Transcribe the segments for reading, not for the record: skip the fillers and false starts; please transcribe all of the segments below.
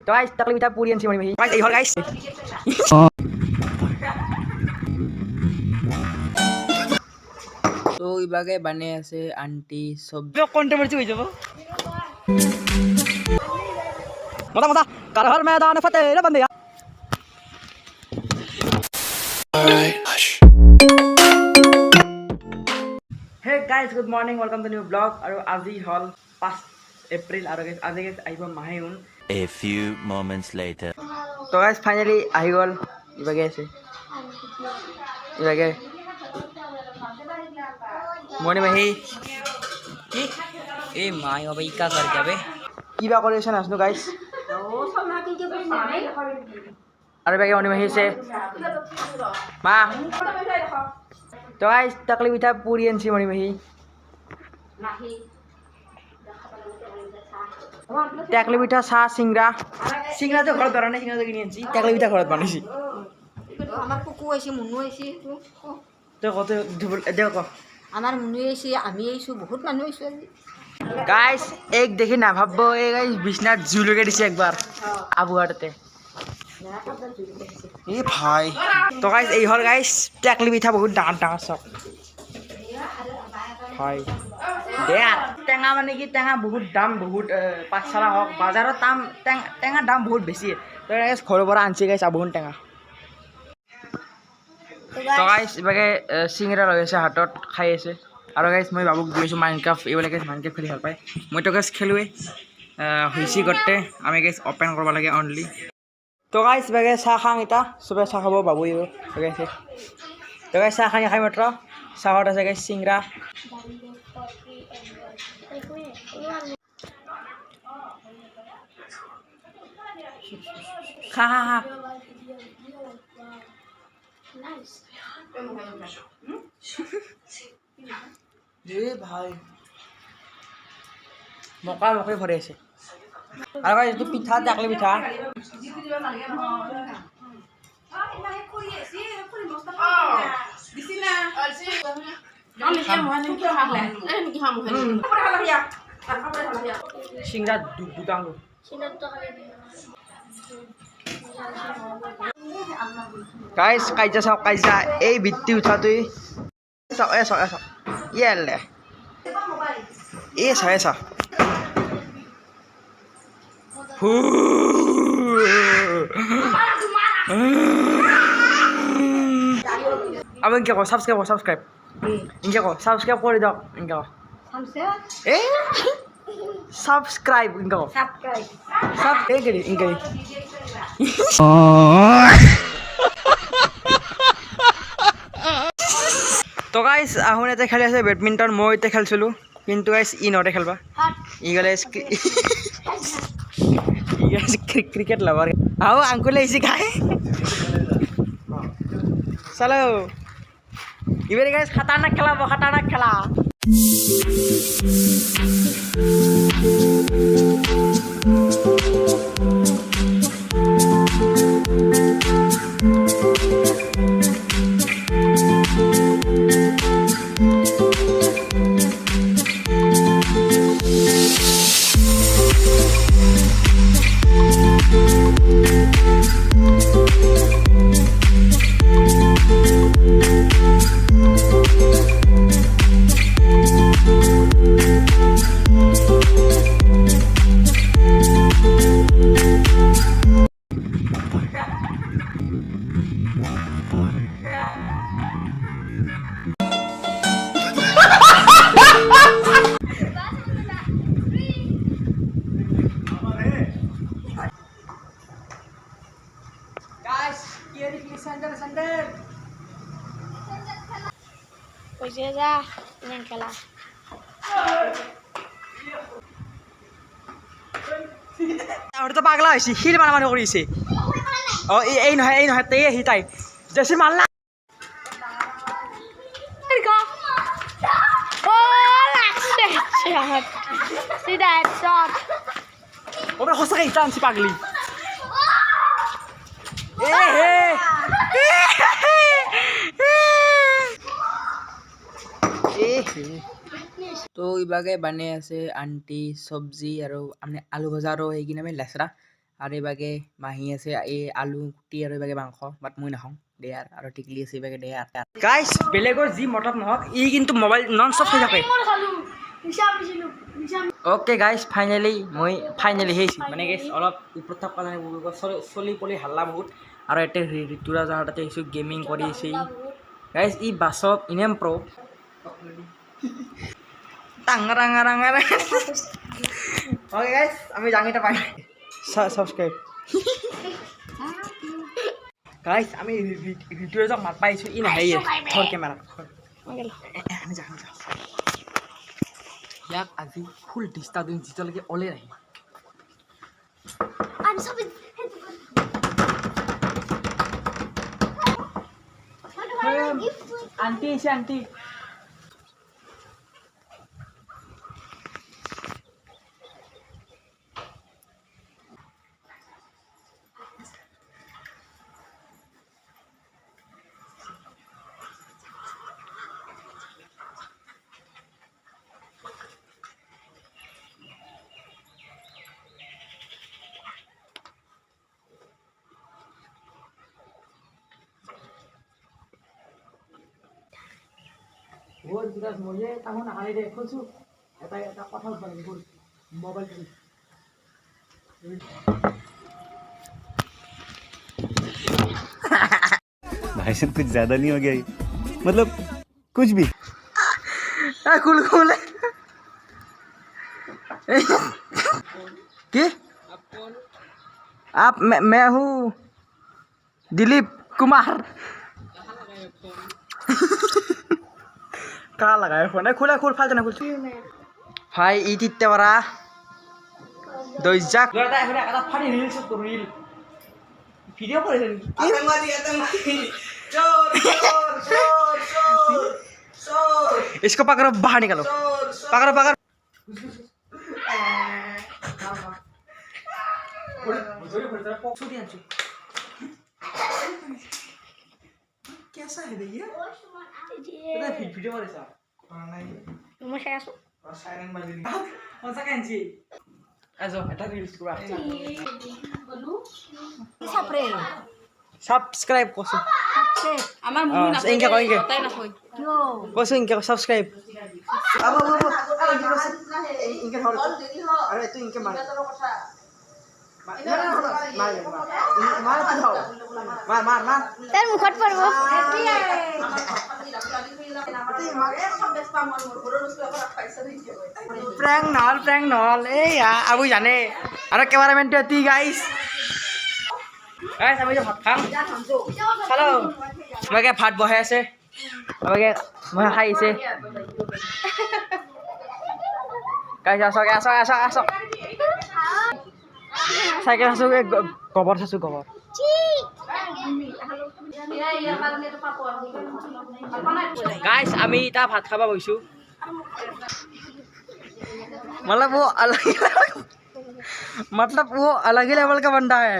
তো গাইস তাকলে মিঠা পুরি আনছি মনি ভাই গাইস এই হল গাইস তো ইবাগে বানে আছে আন্টি সবজি কন্ট্রোভার্সি হই যাব মজা মজা কারহাল ময়দান ফতে রে বন্ধে hey guys good morning welcome to new blog আৰু আজি হল 5 এপ্ৰিল আৰু গাইস আজি গাইস আইব মাহেউন A few moments later. তো গাইস ফাইনালি আহি গল ইবাগে আছে ইবাগে মনে ভাই কি এই মাই ভাই কা কর যাবে কিবা করেছেন আসনো গাইস আরে ভাই মনে ভাই আছে মা তো গাইস তাকলি মিঠা পুরি আনছি মনি ভাই টাকলি পিঠা চা সিংৰা তো ঘৰত বনাই নাই সিংৰা কিনি আনছি টাকলি পিঠা ঘৰত বানাইছি আমার কুকু আইছে মুনু আইছে তো কত দেখ আমার মুনু আইছে আমি আইছো বহুত মানুহ আইছো আজি গাইস এক দেখি না ভাববো এই গাইস বিছনাত জুলুকে দিছে একবার আবুহাটতে এই ভাই তো গাইস এই হল গাইস টাকলি পিঠা বহুত ডাঙৰ ডাঙৰ সব হয় দেয়াৰ টেঙা মানে কি টেঙা বহুত দাম বহুত পাঁচশালা হওক বাজাৰত দাম টেঙা দাম বহুত বেছি তো গাইস ঘৰৰ পৰা আনছি গাইস আবুহন টেঙা তো গাইস ইবাগে সিংৰা লৈ আছে হাতত খাই আছে আৰু গাইস মই বাবুক দিছো মাইনক্ৰাফ্ট এইবিলাক গাইস মাইনক্ৰাফ্ট খেলি ভাল পায় মই তো গাইস খেলুৱে হৈছি গতে আমি গাইস ওপেন কৰিব লাগে অনলি তো গাইস ইবাগে চাহ খাম এটা সবে চাহ খাব বাবু গাইছে তো গাইস চাহ খাই মাত্ৰ চাহত আছে গাইস সিংৰা খা খা খা ভাই মকা মকে ভরে আছে আর ভাই একটু পিঠা টাকলি পিঠা সিংড়া দুটাং গাইস কাইজা চাওক কাইজা এই ভিত্তি উঠা তুই চাওক চাওক ইয়ালে এই চাই চা আমি ইনকে কো সাবস্ক্রাইব ইনকে কো সাবস্ক্রাইব করে দাও ইনকে কো এ সাবস্ক্রাইব ইনকে কো সাব এই গরি ইনকে তো গাইস আহুন এতে খেলি আছে বেডমিন্টন মই এতে খেলছিলো কিন্তু গাইস ই নতে খেলবা ই গলে ক্রিকেট লাভার আও আঙ্কুল আইছি খাই চলো ইবেরে গাইস খতরনাক খেলা Sender. Pues ya tienen que la. আর তো পাগলা হইছি হিল মারামারি করিছে ও এই নহয় তে হি তাই জেসি মারলা See that shot? ওরে হসা কি টানছি পাগলি তো ইবাগে বানে আছে আন্টি সবজি আৰু আমি আলু ভাজা আৰু এই কিনে আমি লেচৰা আৰু এইভাগে মাহী আছে এই আলু কুটি আৰু এইভাগে মাংস বাট মই নাখাওঁ দে আৰু টিকলি আছে এইভাগে দে গাইছ বেলেগৰ যি মতলব নহওক ই কিন্তু মোবাইল নন ষ্টপ হৈ থাকে অ'কে গাইছ মই ফাইনেলি হেইছোঁ মানে গাইছ অলপ ওপৰত থকা চলি পলি হাল্লা বহুত আৰু এতিয়া ঋতুৰাজৰ তাতে আহিছোঁ গেমিং কৰি আছে গাইছ ই বাছত ইনেম প্ৰ' টাঙা অ'কে গাইছ আমি জাঙিটা পাই সাবস্ক্ৰাইব গাইছ আমি ঋতুৰাজক মাত পাইছোঁ ই নাহে ধৰ কেমেৰা আমি যাম ইয়াক আজি ফুল ডিষ্টাৰ্ব দিম যেতিয়ালৈকে অলে নাহে আন্টি আহিছে আন্টি বহুত বিকাশ মৰিয়ে তাহোন আহাই দে খুলছোঁ এটা কথা উঠাই গ'ল মোবাইল भाई साहब कुछ ज्यादा नहीं हो गया ये? मतलब कुछ भी खुल कि आप मैं हूँ दिलीप कुमार कहाँ लगाए फोन खुल फालतू ना खुल भाई इतिते बरा दइजाक फाड़ी रील शूट करो रील भिडिओ करेছেন आतंकवादी चोर इसको पकड़ो बाहर निकालो पकड़ो कैसा है भैया वीडियो करे सा মই চাই আছো साइलेंट मार दी कौन सा कैंची ऐसो এটা रील्स करा চাপৰে সাবস্ক্ৰাইব কৰছো আমাৰ ইনকে কই ইনকে তাই নকয় কিয় কৰছো ইনকে সাবস্ক্ৰাইব আবো ইনকে ধৰ আৰে তুই ইনকে মাৰ মাৰ তাৰ মুখত পৰিব প্ৰ্যাঙ্ক নহল এই আবু জানে আৰু কেমেৰামেনটো এতি গাইছ আমি যে ভাত খাম হেল্ল' আমাকে ভাত বহাই আছে আমাকে মই খাই আছে গাইছ আসক চাইকেল আছো গোবৰ চাইছোঁ গোবৰ गाइस আমি এটা ভাত খাবা বইছো मतलब वो अलग ही लेवल का बंदा है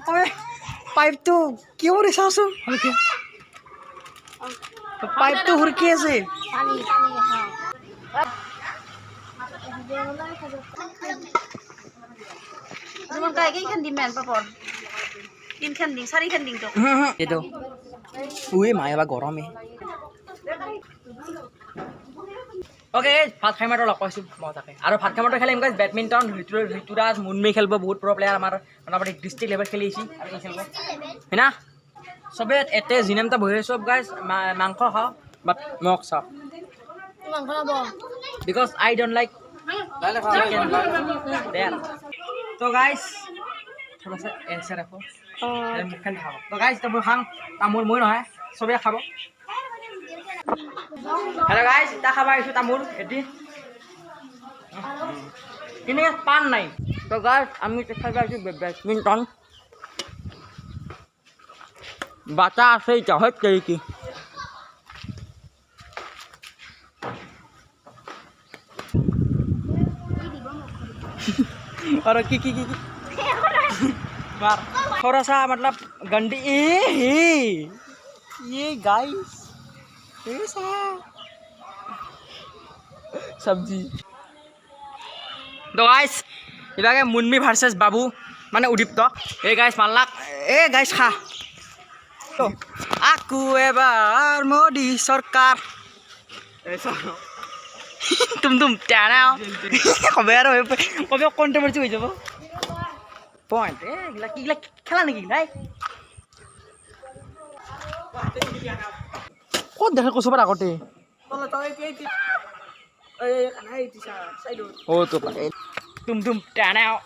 ओए पाइप तो क्यों रे सासू हल्के पाइप तो हुरकी আছে পানী তোমাক কেইখন দিম মেন পাপৰ তিনখন দিম চাৰিখন দিম তো এইটো উই মায়েবা গৰমে ওকে ভাত খাই মাত্ৰ লগ পাইছোঁ মজাকে আৰু ভাত খাই মাত্ৰ খেলিম গাইছ বেডমিণ্টন ঋতুৰাজ মুনমি খেলিব বহুত প্ৰ' প্লেয়াৰ আমাৰ মোটামুটি ডিষ্ট্ৰিক্ট লেভেল খেলি আহিছে আৰু খেলিব হয়না চবে এতে জিনেমটা বহি চব গাইছ মাংস খাওঁ বাট মোক চাওঁ মাংস খাব because I don't like chicken তো গাইছ থোড়াসা ऐसे रखो মুখখন খাব তো গাইছ তো মই খাম তামোল মই নহয় চবে খাব हेलो गाइस ता खाबा आइछु तामुल एटी किने पान নাই তো गाइस আমি তো খাইবা আইछु ব্যাডমিন্টন বাতা আছে এটা হচ্ছে কি और की मार थोड़ा सा मतलब गंदी ये गाइस ऐसा सब्जी তো গাইছ ইভাগে মুনমি ভাৰ্চেছ বাবু মানে উদীপ্ত এই গাইছ মাল্লাক এই গাইছ খা তো আকু এবাৰ মোদী চৰকাৰ তুম টানাও কবে আৰু কবে কণ্ট্ৰভাৰ্চি হৈ যাব পইণ্ট এইগিলা কিগিলা খেলা নেকি নাই ক'ত দেখে কচুপাৰ আগতে Oh, tuh Pak. Tum tanau.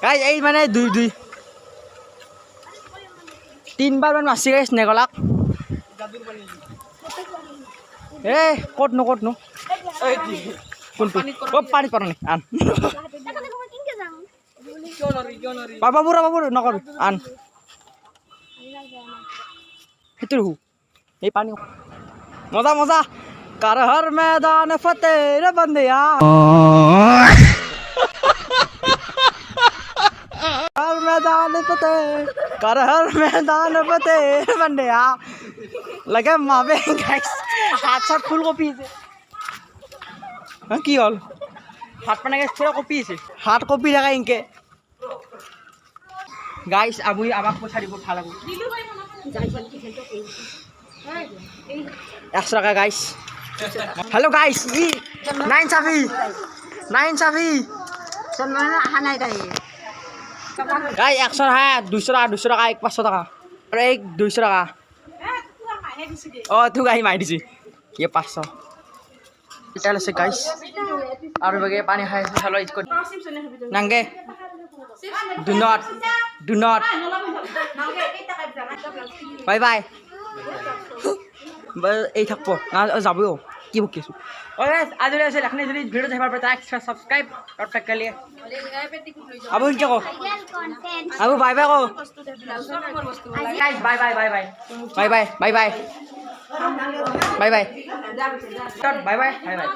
Guys, এই মানে দুই তিনবাৰ মান মাছি গাইছ নেগলাক এ ক'তনো কোনটো পানীত পৰা নাই আন বাবুৰ নকৰ আন সেইটো ৰহু এই পানী মজা कर हर मैदान फतेह रे बंदिया हर मैदान फतेह कर हर मैदान फतेह रे बंदिया लगे मावे गाइस हाथ साथ फुल कॉपी से हां की हल हाथ पने गाइस पूरा कॉपी से हाथ कॉपी लगा इनके गाइस अबुई आबाक पछा দিব ভাল লাগব 100 টাকা गाइस हेलो गाइस नाइन साफी गाइस 100 है 200 টাকা एक 500 টাকা और एक 200 টাকা ओ तू गाई मार दिसी ये 500 चल से गाइस और बगे पानी खाए हेलो इसको नंगे डू नॉट बाय बाय এই থাকবো না যাবো কি বকিছো ওকে আজরে আছে রাখনে যদি ভিডিও দেখার পর লাইক সাবস্ক্রাইব আর টাক কে লিয়ে আবু কি কো আবু বাই বাই কো guys bye bye bye bye bye bye bye bye bye bye bye bye bye